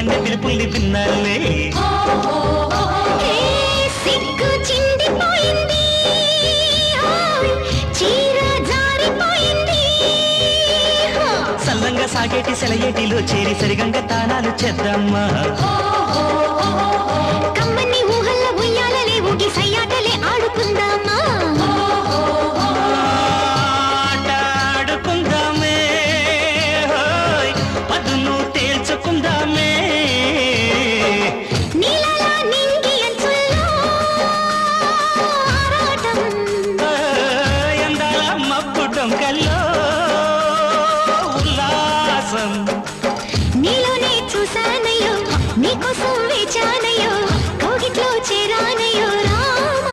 గుండె పిలుపుల్ని విన్నాలే. సిగ్గు చిందిపోయింది, చీర జారిపోయింది. సల్లంగా సాగేటి సెలయేటిలో చేరి సరిగంగ తానాలు చేద్దామ్మా.